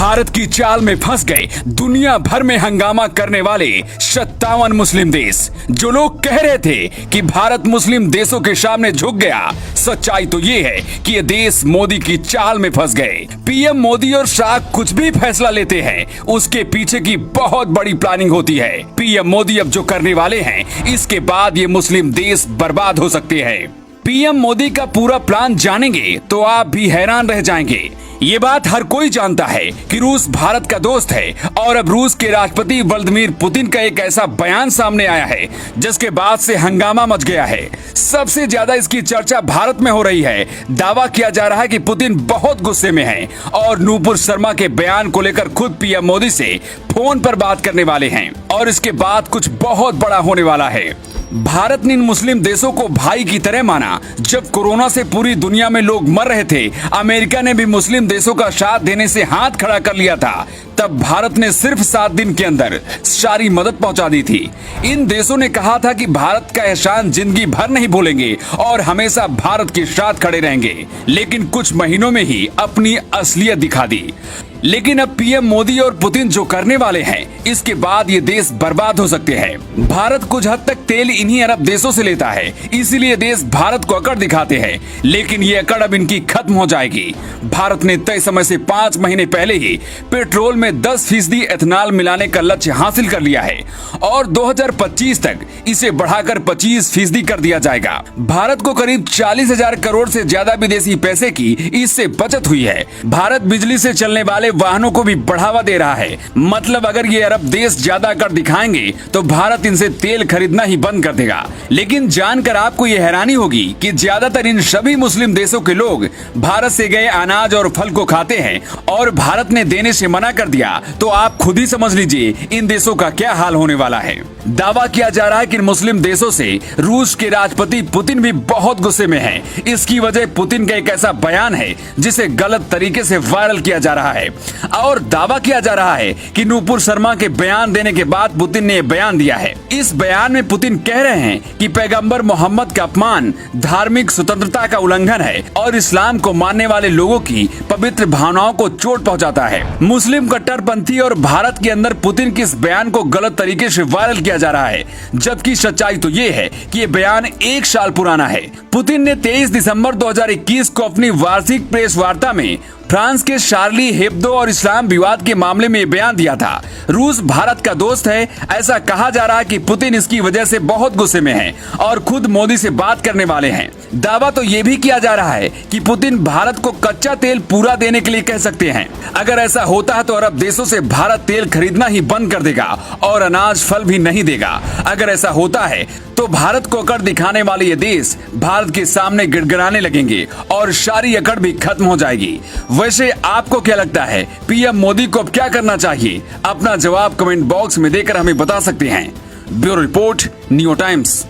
भारत की चाल में फंस गए दुनिया भर में हंगामा करने वाले 57 मुस्लिम देश। जो लोग कह रहे थे कि भारत मुस्लिम देशों के सामने झुक गया, सच्चाई तो ये है कि ये देश मोदी की चाल में फंस गए। पीएम मोदी और शाह कुछ भी फैसला लेते हैं, उसके पीछे की बहुत बड़ी प्लानिंग होती है। पीएम मोदी अब जो करने वाले हैं, इसके बाद ये मुस्लिम देश बर्बाद हो सकते हैं। पीएम मोदी का पूरा प्लान जानेंगे तो आप भी हैरान रह जाएंगे। ये बात हर कोई जानता है कि रूस भारत का दोस्त है और अब रूस के राष्ट्रपति व्लादिमीर पुतिन का एक ऐसा बयान सामने आया है जिसके बाद से हंगामा मच गया है। सबसे ज्यादा इसकी चर्चा भारत में हो रही है। दावा किया जा रहा है कि पुतिन बहुत गुस्से में है और नूपुर शर्मा के बयान को लेकर खुद पीएम मोदी से फोन पर बात करने वाले हैं और इसके बाद कुछ बहुत बड़ा होने वाला है। भारत ने इन मुस्लिम देशों को भाई की तरह माना। जब कोरोना से पूरी दुनिया में लोग मर रहे थे, अमेरिका ने भी मुस्लिम देशों का साथ देने से हाथ खड़ा कर लिया था। तब भारत ने सिर्फ 7 दिन के अंदर सारी मदद पहुंचा दी थी। इन देशों ने कहा था कि भारत का एहसान जिंदगी भर नहीं भूलेंगे और हमेशा भारत के साथ खड़े रहेंगे, लेकिन कुछ महीनों में ही अपनी असलियत दिखा दी। लेकिन अब पीएम मोदी और पुतिन जो करने वाले हैं, इसके बाद ये देश बर्बाद हो सकते हैं। भारत कुछ हद तक तेल इन्हीं अरब देशों से लेता है, इसीलिए देश भारत को अकड़ दिखाते हैं, लेकिन ये अकड़ अब इनकी खत्म हो जाएगी। भारत ने तय समय से 5 महीने पहले ही पेट्रोल में 10% एथेनॉल मिलाने का लक्ष्य हासिल कर लिया है और 2025 तक इसे बढ़ाकर 25% कर दिया जाएगा। भारत को करीब 40,000 करोड़ से ज्यादा विदेशी पैसे की इससे बचत हुई है। भारत बिजली से चलने वाले वाहनों को भी बढ़ावा दे रहा है। मतलब अगर ये अरब देश ज्यादा कर दिखाएंगे तो भारत इनसे तेल खरीदना ही बंद कर देगा। लेकिन जानकर आपको ये हैरानी होगी कि ज्यादातर इन सभी मुस्लिम देशों के लोग भारत से गए अनाज और फल को खाते हैं और भारत ने देने से मना कर दिया तो आप खुद ही समझ लीजिए इन देशों का क्या हाल होने वाला है। दावा किया जा रहा है कि मुस्लिम देशों से रूस के राष्ट्रपति पुतिन भी बहुत गुस्से में हैं। इसकी वजह पुतिन का एक ऐसा बयान है जिसे गलत तरीके से वायरल किया जा रहा है और दावा किया जा रहा है कि नूपुर शर्मा के बयान देने के बाद पुतिन ने बयान दिया है। इस बयान में पुतिन कह रहे हैं कि पैगंबर मोहम्मद का अपमान धार्मिक स्वतंत्रता का उल्लंघन है और इस्लाम को मानने वाले लोगों की पवित्र भावनाओं को चोट पहुंचाता है। मुस्लिम कट्टरपंथी और भारत के अंदर पुतिन के इस बयान को गलत तरीके से वायरल किया जा रहा है, जबकि सच्चाई तो ये है कि ये बयान 1 साल पुराना है। पुतिन ने 23 दिसंबर 2021 को अपनी वार्षिक प्रेस वार्ता में फ्रांस के शार्ली हेब्दो और इस्लाम विवाद के मामले में बयान दिया था। रूस भारत का दोस्त है, ऐसा कहा जा रहा है कि पुतिन इसकी वजह से बहुत गुस्से में है और खुद मोदी से बात करने वाले हैं। दावा तो ये भी किया जा रहा है कि पुतिन भारत को कच्चा तेल पूरा देने के लिए कह सकते हैं। अगर ऐसा होता है तो अरब देशों से भारत तेल खरीदना ही बंद कर देगा और अनाज फल भी नहीं देगा। अगर ऐसा होता है तो भारत को अकड़ दिखाने वाले ये देश भारत के सामने गिड़गिड़ाने लगेंगे और सारी अकड़ भी खत्म हो जाएगी। वैसे आपको क्या लगता है, पीएम मोदी को अब क्या करना चाहिए? अपना जवाब कमेंट बॉक्स में देकर हमें बता सकते हैं। Bureau report, new times.